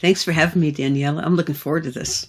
Thanks for having me, Danielle. I'm looking forward to this.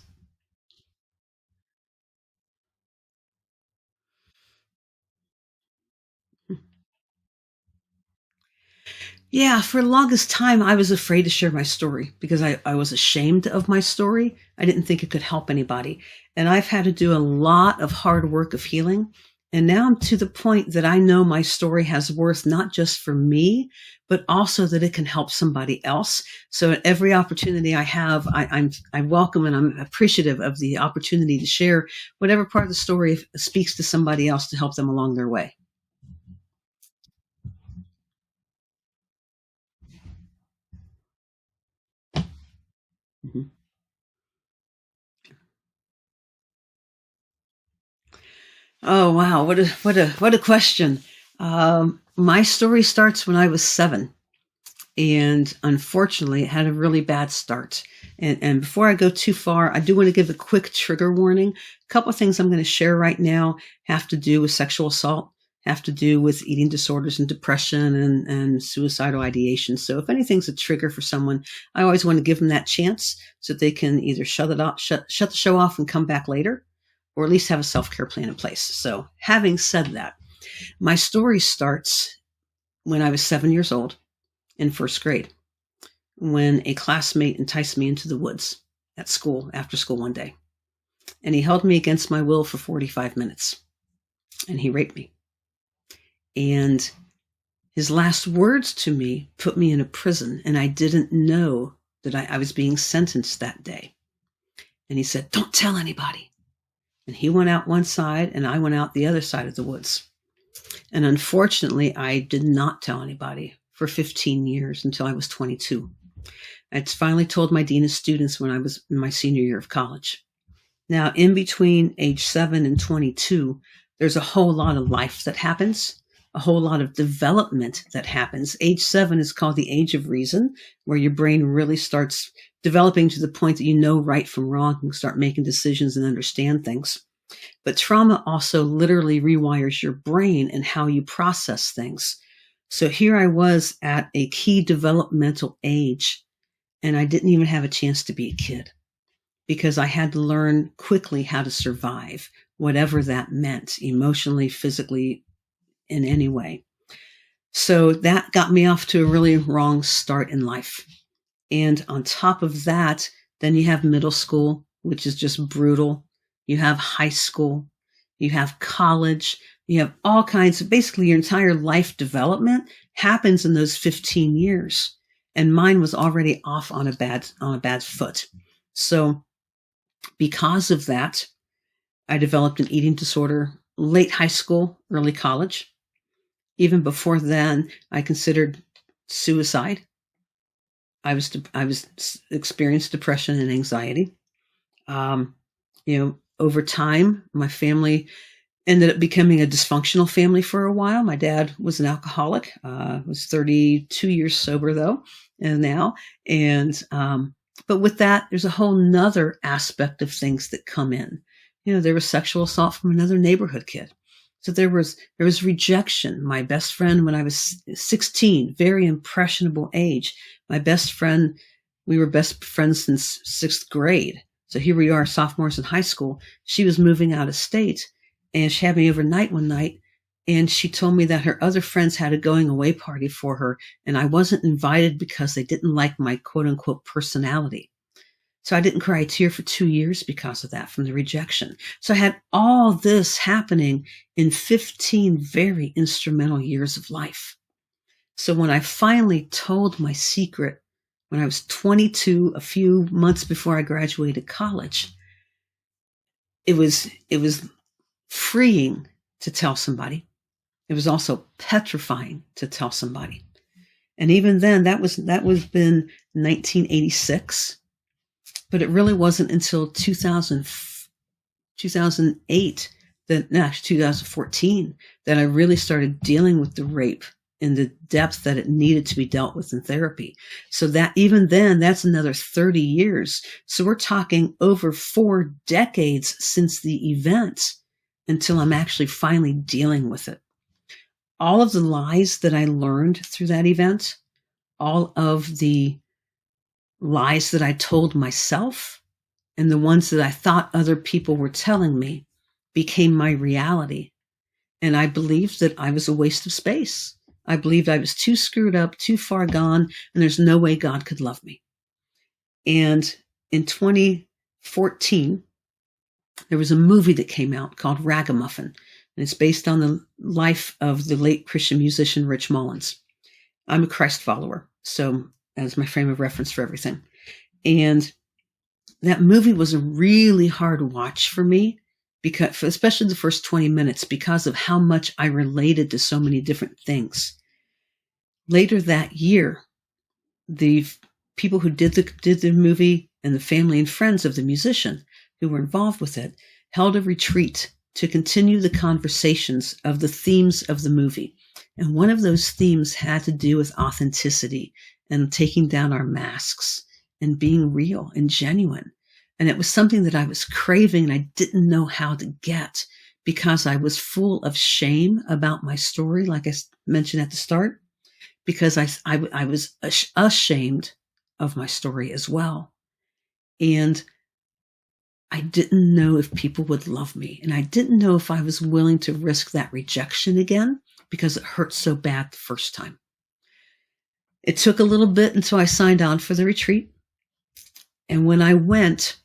Yeah, for the longest time, I was afraid to share my story because I was ashamed of my story. I didn't think it could help anybody. And I've had to do a lot of hard work of healing. And now I'm to the point that I know my story has worth not just for me, but also that it can help somebody else. So at every opportunity I have, I welcome and I'm appreciative of the opportunity to share whatever part of the story speaks to somebody else to help them along their way. Mhm. Oh wow, what a question. My story starts when I was 7, and unfortunately, it had a really bad start. And before I go too far, I do want to give a quick trigger warning. A couple of things I'm going to share right now have to do with sexual assault, have to do with eating disorders and depression and suicidal ideation. So if anything's a trigger for someone, I always want to give them that chance so that they can either shut the show off and come back later, or at least have a self-care plan in place. So having said that, my story starts when I was 7 years old in first grade, when a classmate enticed me into the woods at school after school one day. And he held me against my will for 45 minutes. And he raped me. And his last words to me put me in a prison. And I didn't know that I was being sentenced that day. And he said, "Don't tell anybody." And he went out one side and I went out the other side of the woods. And unfortunately, I did not tell anybody for 15 years until I was 22. I finally told my dean of students when I was in my senior year of college. Now, in between age 7 and 22, there's a whole lot of life that happens, a whole lot of development that happens. Age 7 is called the age of reason, where your brain really starts developing to the point that you know right from wrong and start making decisions and understand things. But trauma also literally rewires your brain and how you process things. So here I was at a key developmental age, and I didn't even have a chance to be a kid because I had to learn quickly how to survive, whatever that meant, emotionally, physically, in any way. So that got me off to a really wrong start in life. And on top of that, then you have middle school, which is just brutal. You have high school, you have college, you have all kinds of, basically your entire life development happens in those 15 years. And mine was already off on a bad foot. So because of that, I developed an eating disorder late high school, early college. Even before then, I considered suicide. I was experienced depression and anxiety. Um, over time, my family ended up becoming a dysfunctional family for a while. My dad was an alcoholic. Was 32 years sober though, and now. And but with that, there's a whole nother aspect of things that come in. There was sexual assault from another neighborhood kid. So there was rejection. My best friend, when I was 16, very impressionable age. My best friend, we were best friends since 6th grade. So here we are, sophomores in high school. She was moving out of state, and she had me overnight one night, and she told me that her other friends had a going away party for her, and I wasn't invited because they didn't like my quote unquote personality. So I didn't cry a tear for 2 years because of that, from the rejection. So I had all this happening in 15 very instrumental years of life. So when I finally told my secret, when I was 22, a few months before I graduated college, it was freeing to tell somebody. It was also petrifying to tell somebody. And even then, that was been 1986. But it really wasn't until 2008, 2014, that I really started dealing with the rape in the depth that it needed to be dealt with in therapy. So that even then, that's another 30 years. So we're talking over 4 decades since the event until I'm actually finally dealing with it. All of the lies that I learned through that event, all of the lies that I told myself and the ones that I thought other people were telling me became my reality. And I believed that I was a waste of space. I believed I was too screwed up, too far gone, and there's no way God could love me. And in 2014, there was a movie that came out called Ragamuffin, and it's based on the life of the late Christian musician Rich Mullins. I'm a Christ follower, so that's my frame of reference for everything. And that movie was a really hard watch for me, because, especially the first 20 minutes, because of how much I related to so many different things. Later that year, the people who did the movie and the family and friends of the musician who were involved with it held a retreat to continue the conversations of the themes of the movie. And one of those themes had to do with authenticity and taking down our masks and being real and genuine. And it was something that I was craving and I didn't know how to get, because I was full of shame about my story, like I mentioned at the start, because I was ashamed of my story as well. And I didn't know if people would love me. And I didn't know if I was willing to risk that rejection again, because it hurt so bad the first time. It took a little bit until I signed on for the retreat. And when I went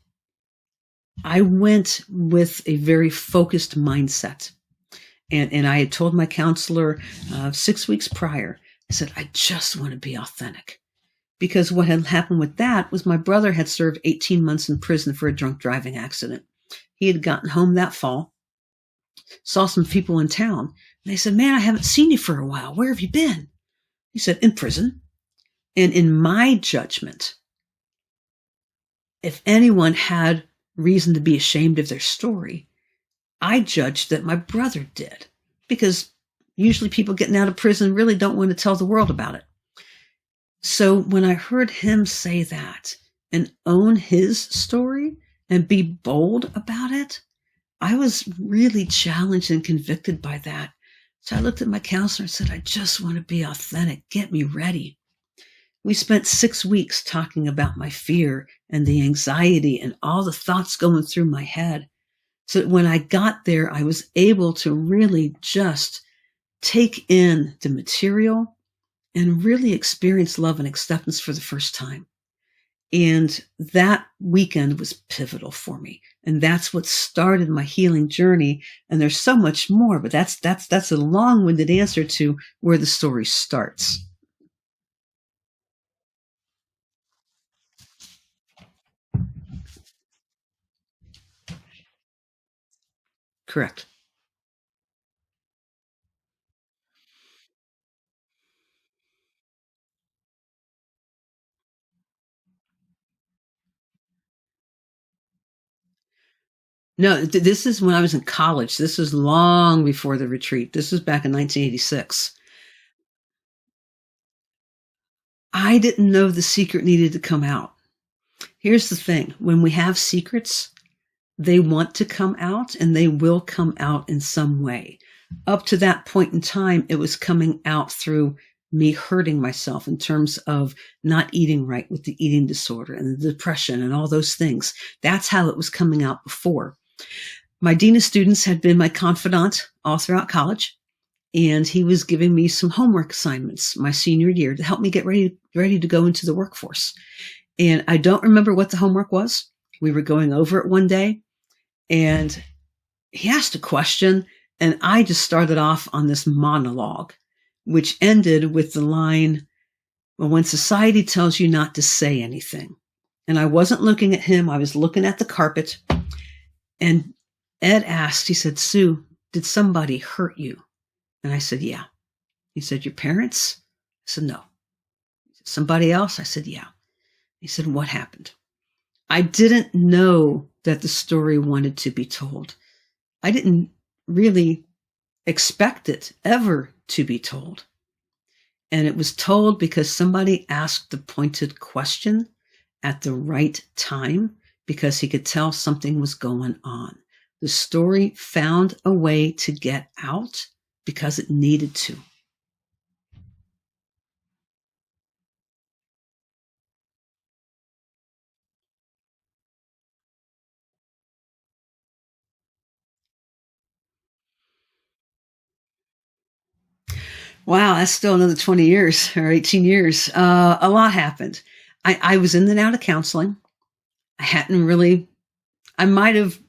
with a very focused mindset. And I had told my counselor 6 weeks prior, I said, I just want to be authentic. Because what had happened with that was my brother had served 18 months in prison for a drunk driving accident. He had gotten home that fall, saw some people in town, and they said, man, I haven't seen you for a while. Where have you been? He said, in prison. And in my judgment, if anyone had reason to be ashamed of their story, I judged that my brother did, because usually people getting out of prison really don't want to tell the world about it. So when I heard him say that and own his story and be bold about it, I was really challenged and convicted by that. So I looked at my counselor and said, I just want to be authentic. Get me ready. We spent 6 weeks talking about my fear and the anxiety and all the thoughts going through my head. So that when I got there, I was able to really just take in the material and really experience love and acceptance for the first time. And that weekend was pivotal for me. And that's what started my healing journey. And there's so much more, but that's a long-winded answer to where the story starts. Correct. No, this is when I was in college. This was long before the retreat. This was back in 1986. I didn't know the secret needed to come out. Here's the thing. When we have secrets, they want to come out and they will come out in some way. Up to that point in time, it was coming out through me hurting myself in terms of not eating right with the eating disorder and the depression and all those things. That's how it was coming out before. My dean of students had been my confidant all throughout college, and he was giving me some homework assignments my senior year to help me get ready to go into the workforce. And I don't remember what the homework was. We were going over it one day, and he asked a question, and I just started off on this monologue, which ended with the line, well, when society tells you not to say anything. And I wasn't looking at him. I was looking at the carpet. And Ed asked, he said, Sue, did somebody hurt you? And I said, yeah. He said, your parents? I said, no. Somebody else? I said, yeah. He said, what happened? I didn't know that the story wanted to be told. I didn't really expect it ever to be told. And it was told because somebody asked the pointed question at the right time, because he could tell something was going on. The story found a way to get out because it needed to. Wow, that's still another 20 years or 18 years. A lot happened. I was in and out of counseling. I hadn't really, I might have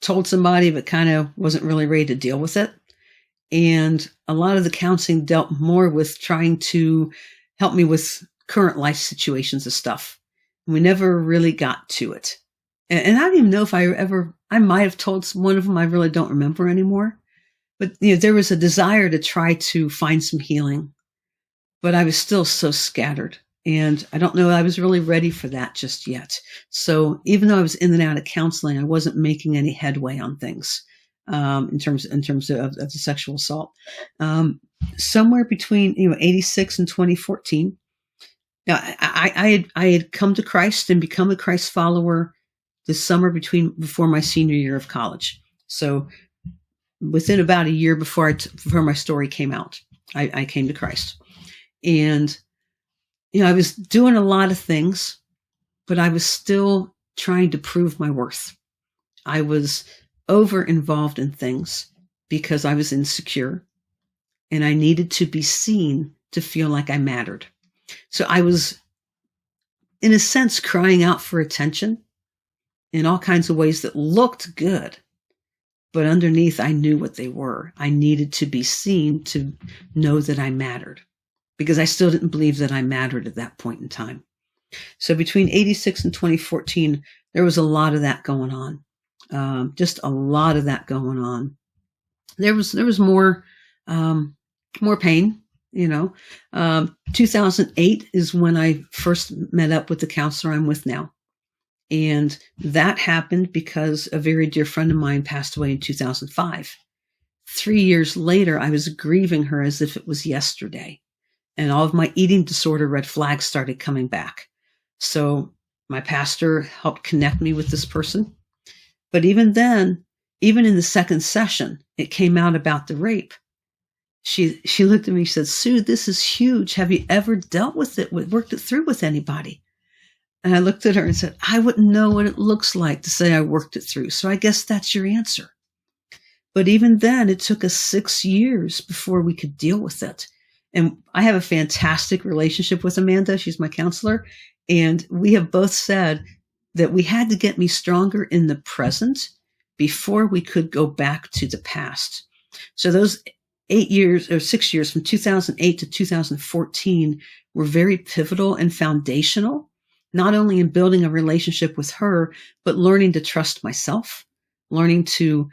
told somebody, but kind of wasn't really ready to deal with it. And a lot of the counseling dealt more with trying to help me with current life situations and stuff. We never really got to it. And I don't even know if I might have told one of them. I really don't remember anymore. But, there was a desire to try to find some healing, but I was still so scattered. And I don't know, I was really ready for that just yet. So even though I was in and out of counseling, I wasn't making any headway on things in terms of the sexual assault. Somewhere between 86 and 2014, now I had come to Christ and become a Christ follower this summer before my senior year of college. So within about a year before my story came out, I came to Christ. And I was doing a lot of things, but I was still trying to prove my worth. I was over involved in things because I was insecure and I needed to be seen to feel like I mattered. So I was, in a sense, crying out for attention in all kinds of ways that looked good. But underneath, I knew what they were. I needed to be seen to know that I mattered, because I still didn't believe that I mattered at that point in time. So between 86 and 2014, there was a lot of that going on. Just a lot of that going on. There was more pain, 2008 is when I first met up with the counselor I'm with now. And that happened because a very dear friend of mine passed away in 2005. 3 years later, I was grieving her as if it was yesterday. And all of my eating disorder red flags started coming back. So my pastor helped connect me with this person. But even then, even in the second session, it came out about the rape. She looked at me and said, "Sue, this is huge. Have you ever dealt with it, worked it through with anybody?" And I looked at her and said, "I wouldn't know what it looks like to say I worked it through. So I guess that's your answer." But even then, it took us 6 years before we could deal with it. And I have a fantastic relationship with Amanda. She's my counselor. And we have both said that we had to get me stronger in the present before we could go back to the past. So those 8 years or 6 years from 2008 to 2014 were very pivotal and foundational, not only in building a relationship with her, but learning to trust myself, learning to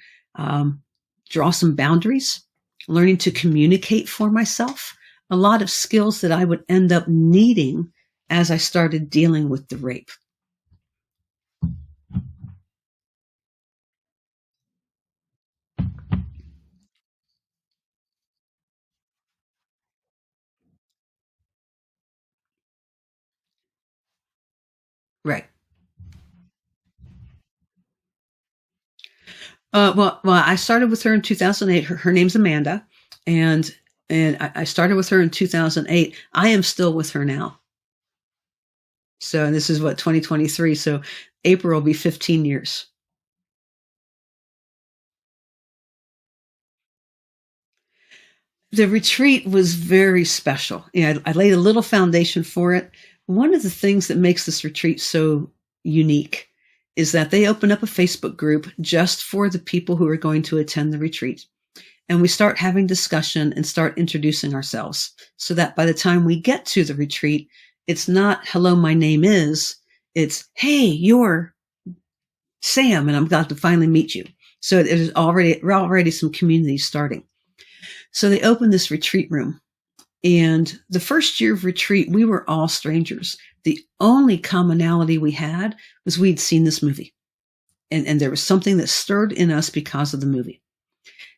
draw some boundaries, learning to communicate for myself, a lot of skills that I would end up needing as I started dealing with the rape. Right. Well, I started with her in 2008. Her name's Amanda, and I started with her in 2008. I am still with her now. So this is 2023. So April will be 15 years. The retreat was very special. I laid a little foundation for it. One of the things that makes this retreat so unique is that they open up a Facebook group just for the people who are going to attend the retreat. And we start having discussion and start introducing ourselves so that by the time we get to the retreat, it's not, "Hello, my name is," it's, "Hey, you're Sam, and I'm glad to finally meet you." So we're already some community starting. So they opened this retreat room. And the first year of retreat, we were all strangers. The only commonality we had was we'd seen this movie. And there was something that stirred in us because of the movie.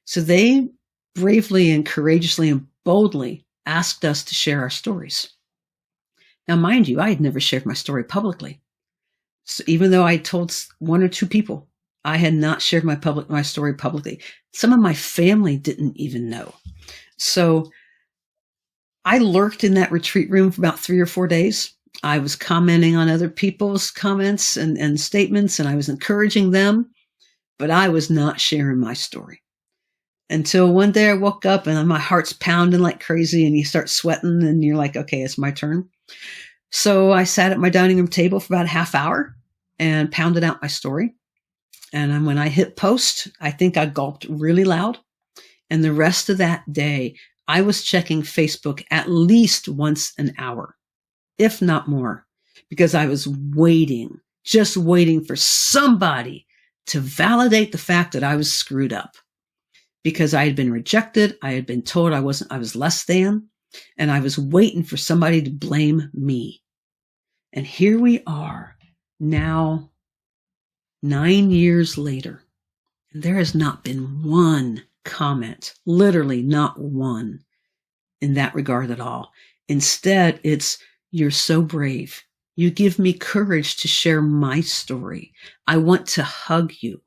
So they bravely and courageously and boldly asked us to share our stories. Now, mind you, I had never shared my story publicly. So even though I told one or two people, I had not shared my story publicly. Some of my family didn't even know. So I lurked in that retreat room for about 3 or 4 days. I was commenting on other people's comments and statements, and I was encouraging them, but I was not sharing my story. until one day I woke up and my heart's pounding like crazy and you start sweating and you're like, okay, it's my turn. So I sat at my dining room table for about a half hour and pounded out my story. And when I hit post, I think I gulped really loud. And the rest of that day, I was checking Facebook at least once an hour, if not more, because I was waiting, just waiting for somebody to validate the fact that I was screwed up. Because I had been rejected, I had been told I was less than, and I was waiting for somebody to blame me. And here we are now, 9 years later, and there has not been one comment, literally not one, in that regard at all. Instead, it's, you're so brave. You give me courage to share my story. I want to hug you.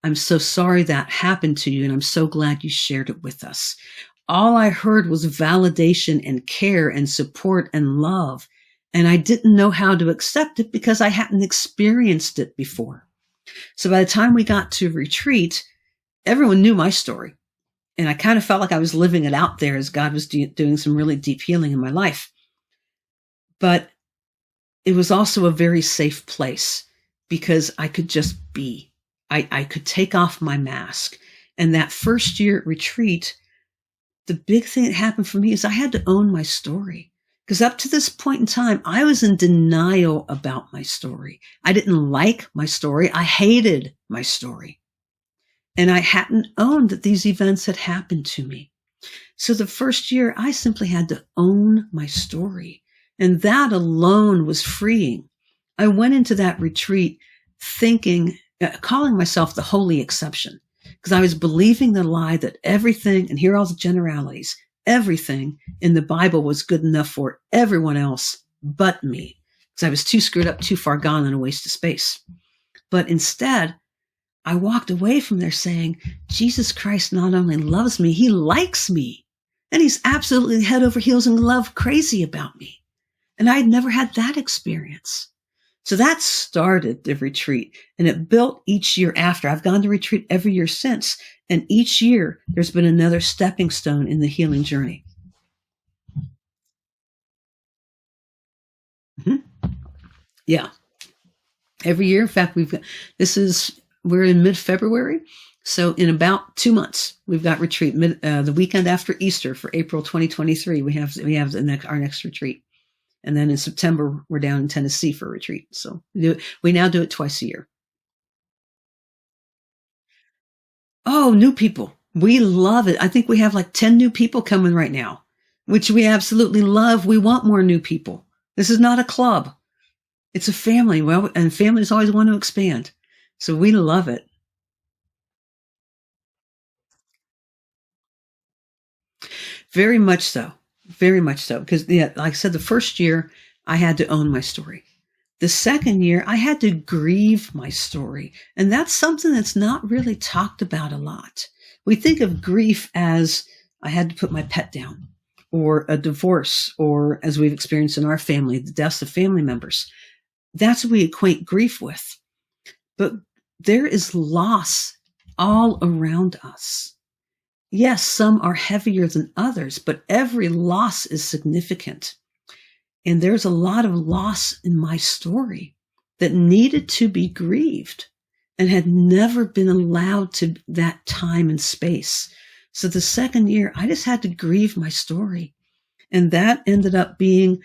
I'm so sorry that happened to you, and I'm so glad you shared it with us. All I heard was validation and care and support and love, and I didn't know how to accept it because I hadn't experienced it before. So by the time we got to retreat, everyone knew my story, and I kind of felt like I was living it out there as God was doing some really deep healing in my life. But it was also a very safe place because I could just be. I could take off my mask. And that first year at retreat, the big thing that happened for me is I had to own my story. Because up to this point in time, I was in denial about my story. I didn't like my story. I hated my story. And I hadn't owned that these events had happened to me. So the first year, I simply had to own my story. And that alone was freeing. I went into that retreat thinking, calling myself the holy exception, because I was believing the lie that everything, and here are all the generalities, everything in the Bible was good enough for everyone else but me, because I was too screwed up, too far gone, and a waste of space. But instead, I walked away from there saying, Jesus Christ not only loves me, he likes me, and he's absolutely head over heels in love crazy about me. And I had never had that experience. So that started the retreat, and it built each year after. I've gone to retreat every year since, and each year there's been another stepping stone in the healing journey. Mm-hmm. Yeah. Every year. In fact, we're in mid-February. So in about 2 months, we've got retreat the weekend after Easter for April 2023. We have our next retreat. And then in September, we're down in Tennessee for a retreat. So we now do it twice a year. Oh, new people. We love it. I think we have like 10 new people coming right now, which we absolutely love. We want more new people. This is not a club. It's a family. Well, and families always want to expand. So we love it. Very much so. Very much so. Because, like I said, the first year I had to own my story. The second year I had to grieve my story. And that's something that's not really talked about a lot. We think of grief as I had to put my pet down, or a divorce, or as we've experienced in our family, the deaths of family members. That's what we equate grief with. But there is loss all around us. Yes, some are heavier than others, but every loss is significant. And there's a lot of loss in my story that needed to be grieved and had never been allowed to that time and space. So the second year, I just had to grieve my story. And that ended up being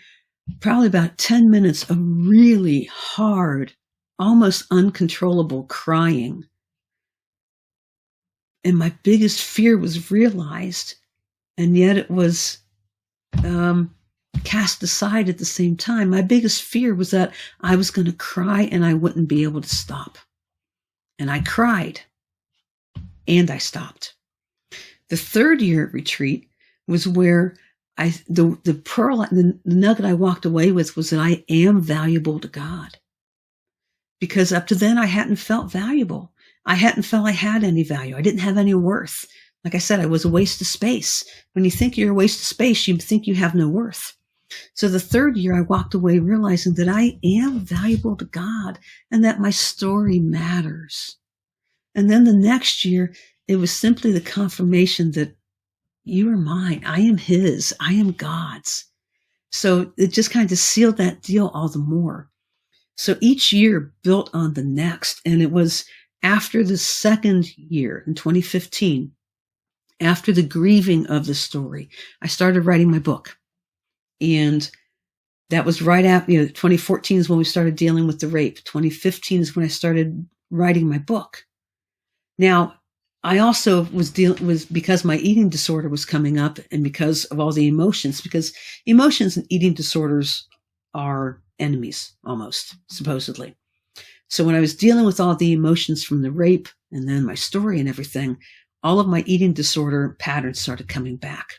probably about 10 minutes of really hard, almost uncontrollable crying. And my biggest fear was realized, and yet it was cast aside at the same time. My biggest fear was that I was going to cry and I wouldn't be able to stop. And I cried, and I stopped. The third year at retreat was where the nugget I walked away with was that I am valuable to God. Because up to then I hadn't felt valuable. I hadn't felt I had any value. I didn't have any worth. Like I said, I was a waste of space. When you think you're a waste of space, you think you have no worth. So the third year I walked away realizing that I am valuable to God and that my story matters. And then the next year, It was simply the confirmation that you are mine. I am his. I am God's. So it just kind of sealed that deal all the more. So each year built on the next. And it was after the second year in 2015, after the grieving of the story, I started writing my book. And that was right after, 2014 is when we started dealing with the rape. 2015 is when I started writing my book. Now, I also was because my eating disorder was coming up and because of all the emotions, because emotions and eating disorders are enemies almost, supposedly. So when I was dealing with all the emotions from the rape and then my story and everything, all of my eating disorder patterns started coming back.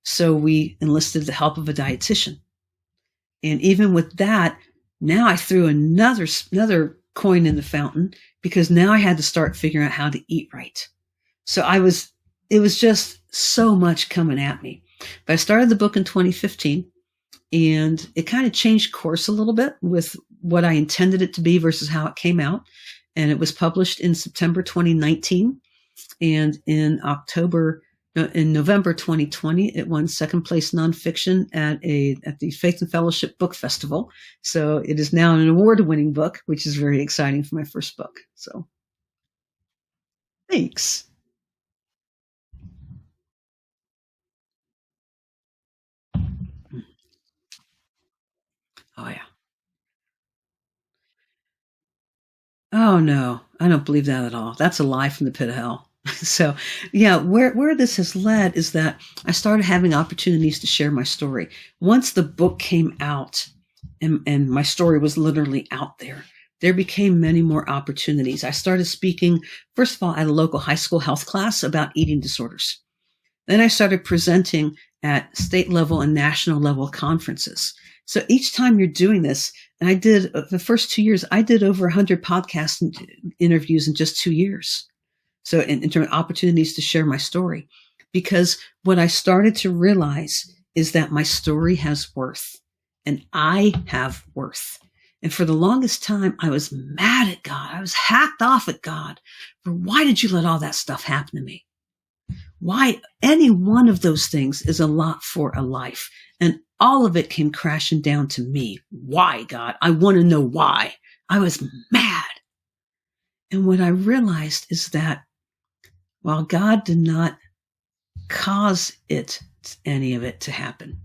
So we enlisted the help of a dietitian. And even with that, now I threw another coin in the fountain because now I had to start figuring out how to eat right. So it was just so much coming at me. But I started the book in 2015 and it kind of changed course a little bit with what I intended it to be versus how it came out. And it was published in September 2019. And in November 2020, it won second place nonfiction at the Faith and Fellowship Book Festival. So it is now an award-winning book, which is very exciting for my first book. So thanks. Oh yeah. Oh no, I don't believe that at all. That's a lie from the pit of hell. So yeah, where this has led is that I started having opportunities to share my story. Once the book came out and my story was literally out there became many more opportunities. I started speaking, first of all, at a local high school health class about eating disorders. Then I started presenting at state level and national level conferences. So each time you're doing this, and I did the first 2 years, I did over 100 podcast interviews in just 2 years. So in terms of opportunities to share my story, because what I started to realize is that my story has worth and I have worth. And for the longest time, I was mad at God. I was hacked off at God for why did you let all that stuff happen to me? Why any one of those things is a lot for a life. And all of it came crashing down to me. Why, God? I want to know why. I was mad. And what I realized is that while God did not cause any of it to happen,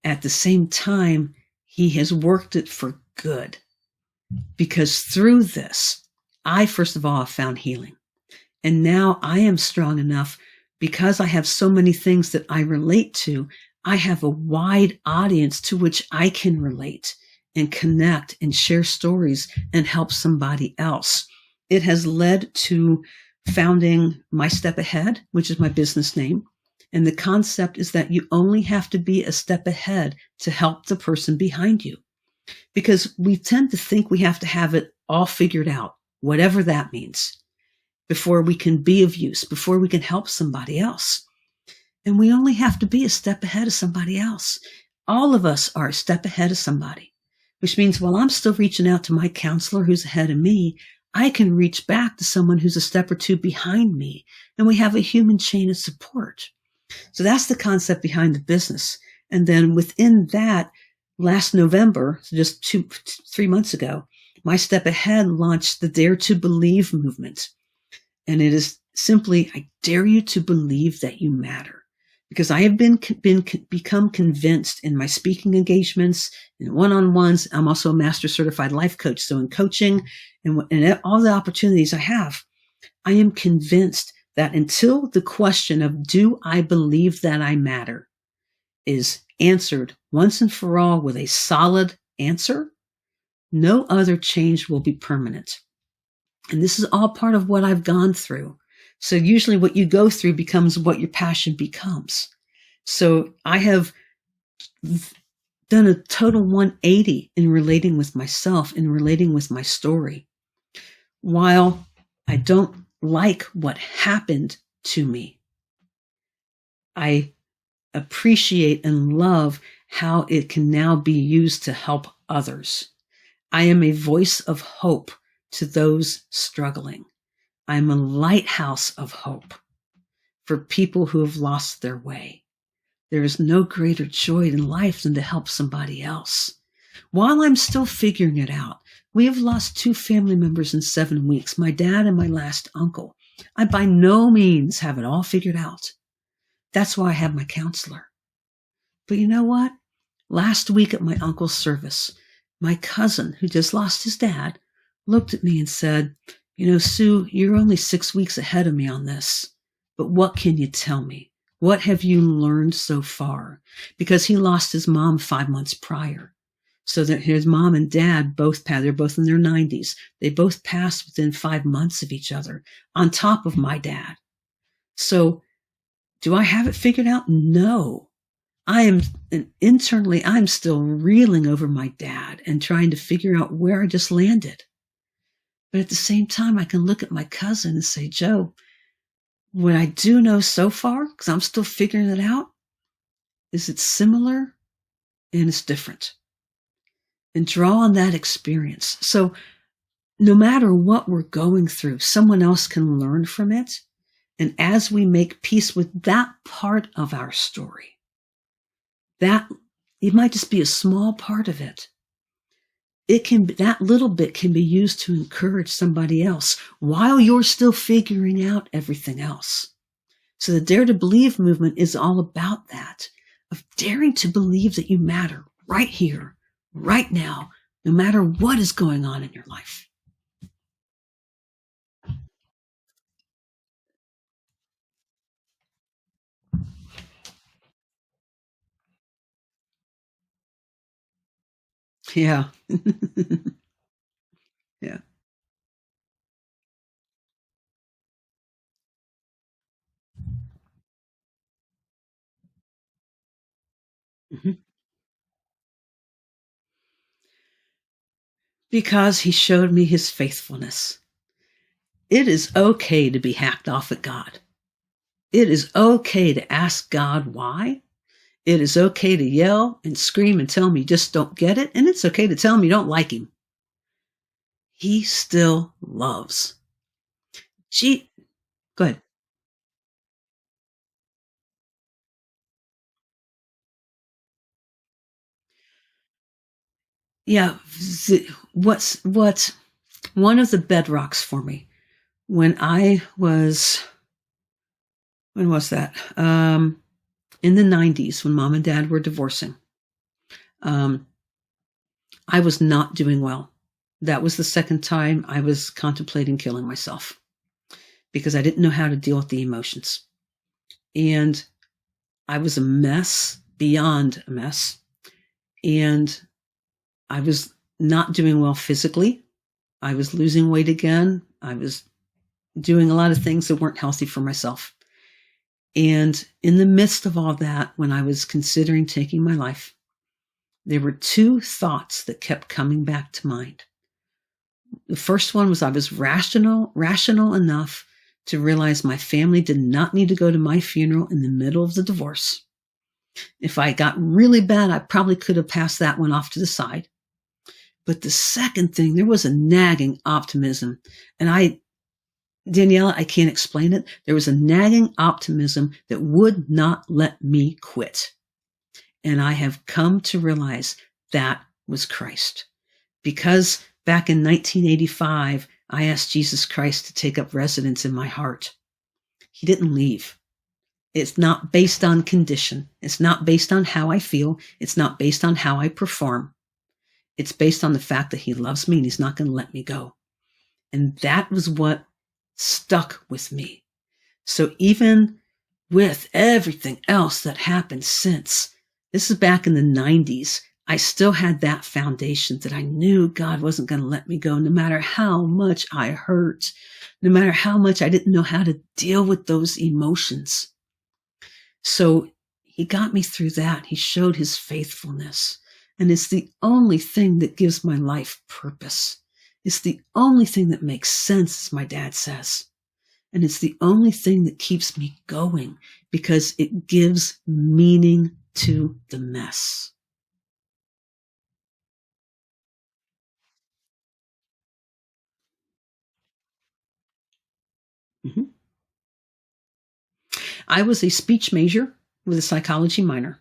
at the same time, he has worked it for good. Because through this, I, first of all, have found healing. And now I am strong enough because I have so many things that I relate to. I have a wide audience to which I can relate and connect and share stories and help somebody else. It has led to founding My Step Ahead, which is my business name. And the concept is that you only have to be a step ahead to help the person behind you. Because we tend to think we have to have it all figured out, whatever that means, before we can be of use, before we can help somebody else. And we only have to be a step ahead of somebody else. All of us are a step ahead of somebody, which means while I'm still reaching out to my counselor who's ahead of me, I can reach back to someone who's a step or two behind me, and we have a human chain of support. So that's the concept behind the business. And then within that, last November, so just 3 months ago, My Step Ahead launched the Dare to Believe movement. And it is simply, I dare you to believe that you matter. Because I have become convinced in my speaking engagements, in one-on-ones. I'm also a master certified life coach. So in coaching and all the opportunities I have, I am convinced that until the question of do I believe that I matter is answered once and for all with a solid answer, no other change will be permanent. And this is all part of what I've gone through. So usually what you go through becomes what your passion becomes. So I have done a total 180 in relating with myself, in relating with my story. While I don't like what happened to me, I appreciate and love how it can now be used to help others. I am a voice of hope to those struggling. I'm a lighthouse of hope for people who have lost their way. There is no greater joy in life than to help somebody else. While I'm still figuring it out, we have lost 2 family members in 7 weeks, my dad and my last uncle. I by no means have it all figured out. That's why I have my counselor. But you know what? Last week at my uncle's service, my cousin, who just lost his dad, looked at me and said, "You know, Sue, you're only 6 weeks ahead of me on this. But what can you tell me? What have you learned so far?" Because he lost his mom 5 months prior. So that his mom and dad they're both in their 90s. They both passed within 5 months of each other, on top of my dad. So do I have it figured out? No. Internally, I'm still reeling over my dad and trying to figure out where I just landed. But at the same time, I can look at my cousin and say, Joe, what I do know so far, because I'm still figuring it out, is it's similar and it's different. And draw on that experience. So no matter what we're going through, someone else can learn from it. And as we make peace with that part of our story, that it might just be a small part of it. That little bit can be used to encourage somebody else while you're still figuring out everything else. So the Dare to Believe movement is all about that, of daring to believe that you matter right here, right now, no matter what is going on in your life. Yeah. Yeah. Mhm. Because he showed me his faithfulness. It is okay to be hacked off at God. It is okay to ask God why. It is okay to yell and scream and tell him you just don't get it. And it's okay to tell him you don't like him. He still loves. Gee, go ahead. Yeah. What's one of the bedrocks for me when when was that? In the 90s when mom and dad were divorcing. Um, I was not doing well. That was the second time I was contemplating killing myself because I didn't know how to deal with the emotions. And I was a mess, beyond a mess. And I was not doing well physically. I was losing weight again. I was doing a lot of things that weren't healthy for myself. And in the midst of all that, when I was considering taking my life, there were 2 thoughts that kept coming back to mind. The first one was I was rational enough to realize my family did not need to go to my funeral in the middle of the divorce. If I got really bad, I probably could have passed that one off to the side. But the second thing, there was a nagging optimism. And Daniela, I can't explain it. There was a nagging optimism that would not let me quit. And I have come to realize that was Christ. Because back in 1985, I asked Jesus Christ to take up residence in my heart. He didn't leave. It's not based on condition. It's not based on how I feel. It's not based on how I perform. It's based on the fact that he loves me and he's not going to let me go. And that was what stuck with me. So even with everything else that happened since, this is back in the 90s, I still had that foundation that I knew God wasn't going to let me go, no matter how much I hurt, no matter how much I didn't know how to deal with those emotions. So he got me through that. He showed his faithfulness. And it's the only thing that gives my life purpose. It's the only thing that makes sense, as my dad says. And it's the only thing that keeps me going because it gives meaning to the mess. Mm-hmm. I was a speech major with a psychology minor.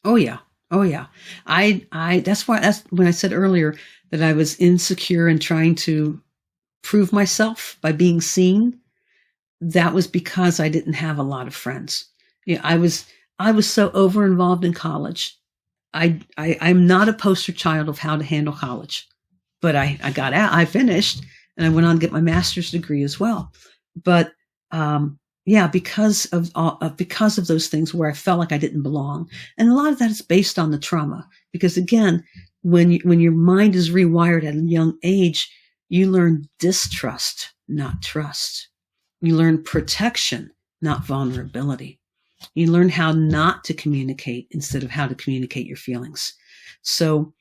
Oh yeah. Oh yeah. That's when I said earlier that I was insecure and trying to prove myself by being seen. That was because I didn't have a lot of friends. Yeah, I was so over involved in college. I'm not a poster child of how to handle college, but I got out, I finished, and I went on to get my master's degree as well. But yeah, because of those things where I felt like I didn't belong, and a lot of that is based on the trauma. Because again, when your mind is rewired at a young age, you learn distrust, not trust. You learn protection, not vulnerability. You learn how not to communicate instead of how to communicate your feelings. So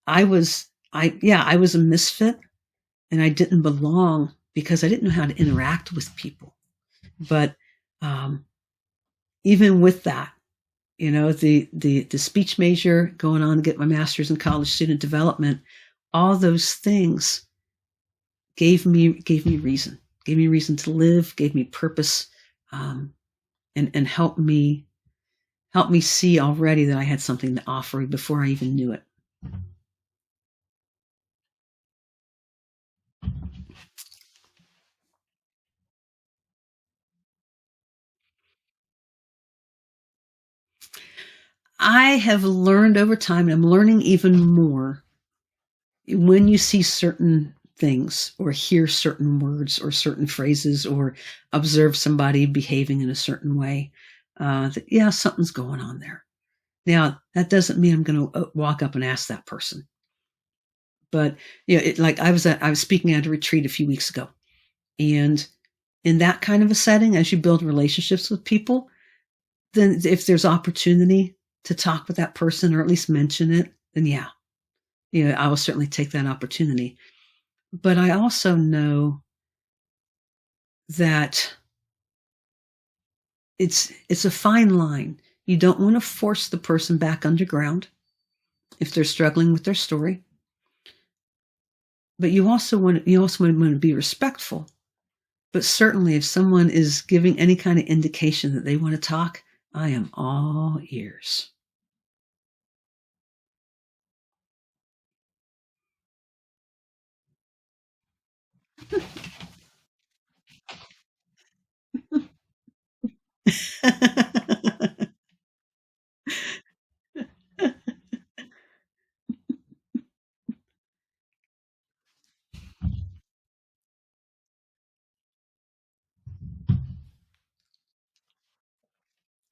I was a misfit and I didn't belong because I didn't know how to interact with people. But um, even with that, the speech major, going on to get my master's in college student development, all those things gave me reason to live, gave me purpose, um, and helped me see already that I had something to offer before I even knew it. I have learned over time, and I'm learning even more when you see certain things or hear certain words or certain phrases or observe somebody behaving in a certain way, that, yeah, something's going on there. Now, that doesn't mean I'm going to walk up and ask that person. But like I was speaking at a retreat a few weeks ago, and in that kind of a setting, as you build relationships with people, then if there's opportunity to talk with that person or at least mention it, then yeah, I will certainly take that opportunity. But I also know that it's a fine line. You don't want to force the person back underground if they're struggling with their story. But you also want to be respectful. But certainly if someone is giving any kind of indication that they want to talk, I am all ears.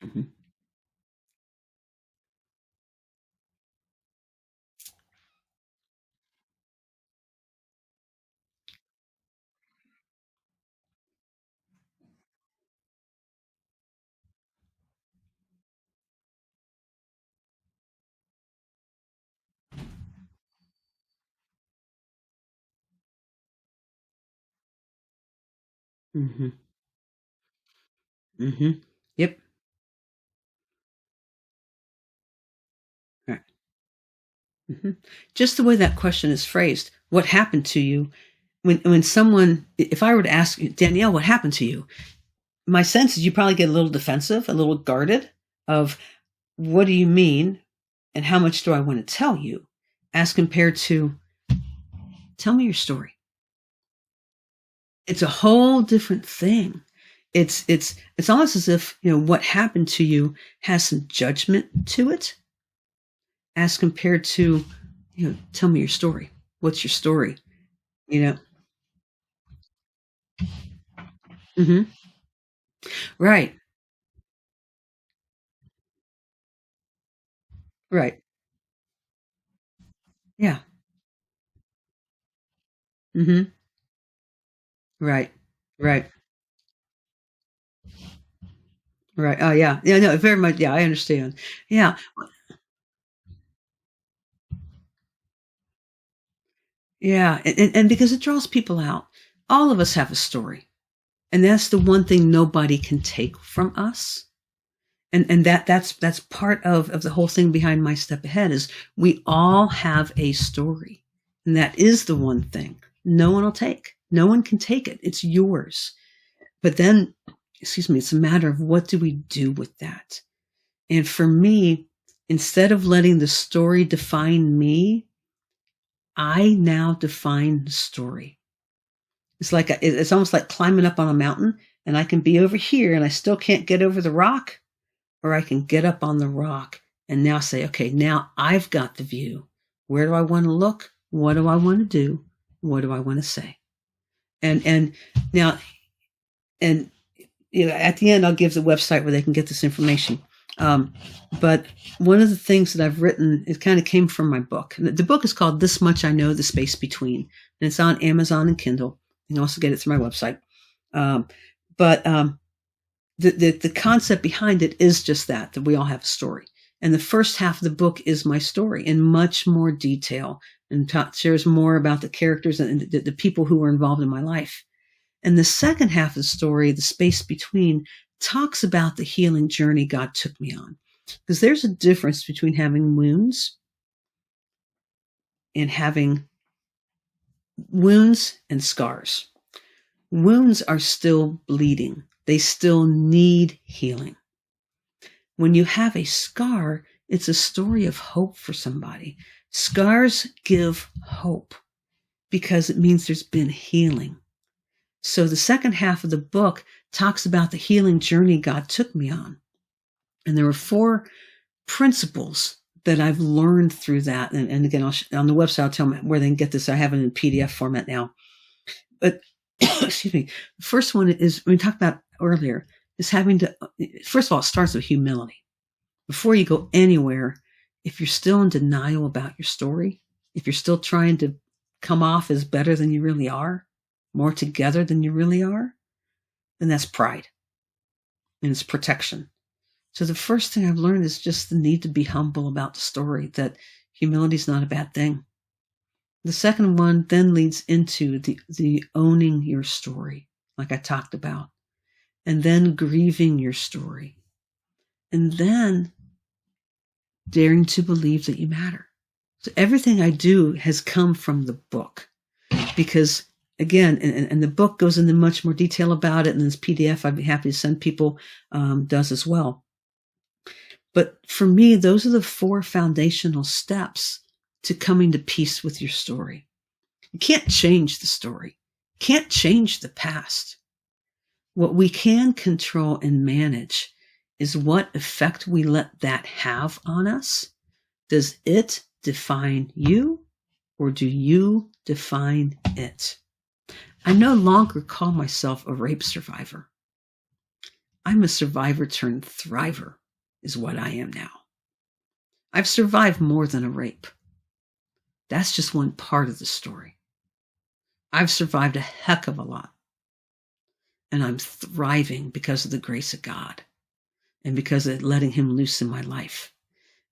Mhm. Mhm. Mhm. Yep. Right. Mhm. Just the way that question is phrased, what happened to you? When someone, if I were to ask you, Danielle, what happened to you? My sense is you probably get a little defensive, a little guarded of what do you mean and how much do I want to tell you as compared to tell me your story. It's a whole different thing. It's almost as if, what happened to you has some judgment to it as compared to, tell me your story. What's your story? You know? Hmm. Right. Right. Yeah. Hmm. Right. Right. Right. Oh yeah. Yeah. No, very much. Yeah. I understand. Yeah. Yeah. And because it draws people out, all of us have a story. And that's the one thing nobody can take from us And that's part of the whole thing behind My Step Ahead is we all have a story. And that is the one thing no one will take. No one can take it. It's yours. But then, it's a matter of what do we do with that? And for me, instead of letting the story define me, I now define the story. It's almost like climbing up on a mountain, and I can be over here and I still can't get over the rock, or I can get up on the rock and now say, okay, now I've got the view. Where do I want to look? What do I want to do? What do I want to say? And now, and at the end, I'll give the website where they can get this information. But one of the things that I've written, it kind of came from my book. The book is called This Much I Know, The Space Between. And it's on Amazon and Kindle. You can also get it through my website. But the concept behind it is just that we all have a story. And the first half of the book is my story in much more detail and shares more about the characters and the people who were involved in my life. And the second half of the story, The Space Between, talks about the healing journey God took me on. Because there's a difference between having wounds and scars. Wounds are still bleeding. They still need healing. When you have a scar, it's a story of hope for somebody. Scars give hope because it means there's been healing. So the second half of the book talks about the healing journey God took me on. And there were 4 principles that I've learned through that. And again, on the website, I'll tell them where they can get this. I have it in PDF format now. But, excuse me, the first one is, we talked about earlier, is having to, first of all, it starts with humility. Before you go anywhere, if you're still in denial about your story, if you're still trying to come off as better than you really are, more together than you really are, then that's pride. And it's protection. So the first thing I've learned is just the need to be humble about the story, that humility is not a bad thing. The second one then leads into the owning your story, like I talked about, and then grieving your story, and then daring to believe that you matter. So everything I do has come from the book, because again, and the book goes into much more detail about it, and this PDF I'd be happy to send people does as well. But for me, those are the 4 foundational steps to coming to peace with your story. You can't change the story. You can't change the past. What we can control and manage is what effect we let that have on us. Does it define you, or do you define it? I no longer call myself a rape survivor. I'm a survivor turned thriver, is what I am now. I've survived more than a rape. That's just one part of the story. I've survived a heck of a lot. And I'm thriving because of the grace of God, and because of letting Him loose in my life,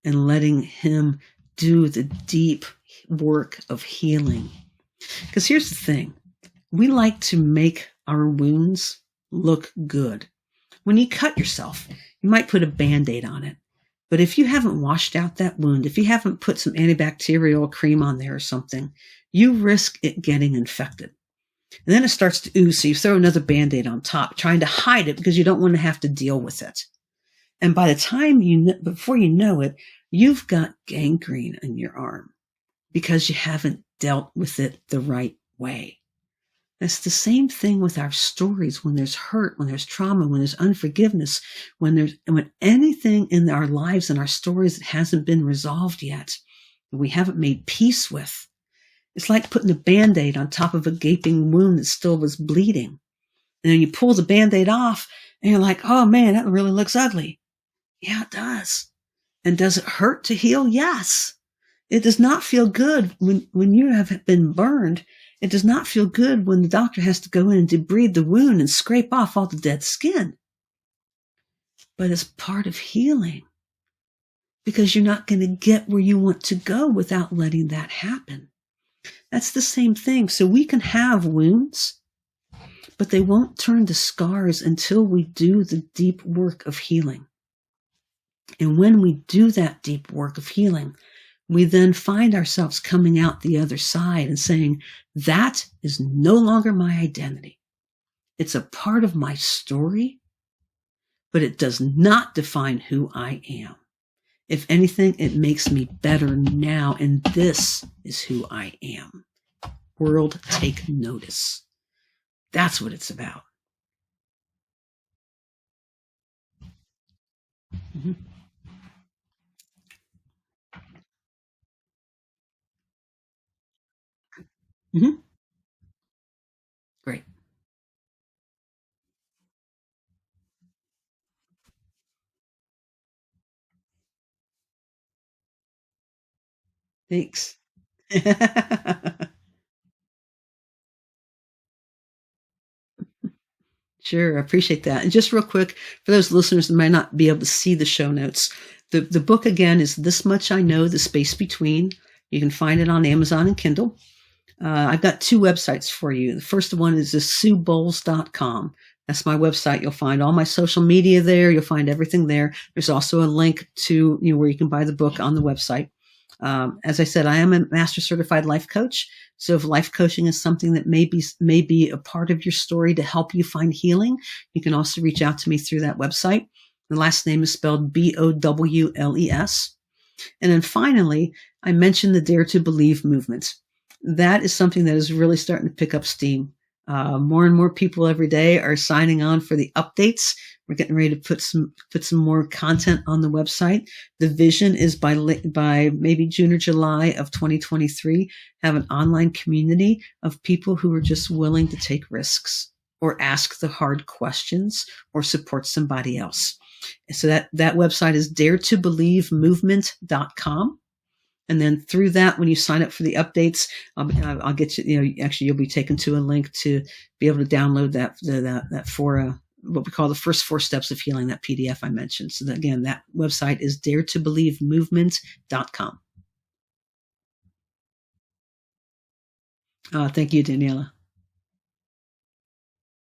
and letting Him do the deep work of healing. Because here's the thing. We like to make our wounds look good. When you cut yourself, you might put a Band-Aid on it. But if you haven't washed out that wound, if you haven't put some antibacterial cream on there or something, you risk it getting infected. And then it starts to ooze, so you throw another Band-Aid on top, trying to hide it because you don't want to have to deal with it. And by the time before you know it, you've got gangrene in your arm because you haven't dealt with it the right way. It's the same thing with our stories. When there's hurt, when there's trauma, when there's unforgiveness, when anything in our lives and our stories that hasn't been resolved yet, that we haven't made peace with, it's like putting a Band-Aid on top of a gaping wound that still was bleeding. And then you pull the Band-Aid off and you're like, oh man, that really looks ugly. Yeah, it does. And does it hurt to heal? Yes. It does not feel good when you have been burned. It does not feel good when the doctor has to go in and debride the wound and scrape off all the dead skin. But it's part of healing, because you're not going to get where you want to go without letting that happen. That's the same thing. So we can have wounds, but they won't turn to scars until we do the deep work of healing. And when we do that deep work of healing, we then find ourselves coming out the other side and saying, that is no longer my identity. It's a part of my story, but it does not define who I am. If anything, it makes me better now, and this is who I am. World, take notice. That's what it's about. Mm-hmm. Mm-hmm. Great. Thanks. Sure, I appreciate that. And just real quick, for those listeners that might not be able to see the show notes, the book again is This Much I Know, The Space Between. You can find it on Amazon and Kindle. I've got two websites for you. The first one is SueBowles.com. That's my website. You'll find all my social media there. You'll find everything there. There's also a link to where you can buy the book on the website. As I said, I am a master certified life coach. So if life coaching is something that may be a part of your story to help you find healing, you can also reach out to me through that website. The last name is spelled Bowles. And then finally, I mentioned the Dare to Believe movement. That is something that is really starting to pick up steam. More and more people every day are signing on for the updates. We're getting ready to put some more content on the website. The vision is by maybe June or July of 2023, have an online community of people who are just willing to take risks or ask the hard questions or support somebody else. So that website is daretobelievemovement.com. And then through that, when you sign up for the updates, I'll get you, actually you'll be taken to a link to be able to download that for what we call the first 4 steps of healing, that PDF I mentioned. So that, again, that website is daretobelievemovement.com. Thank you, Daniela.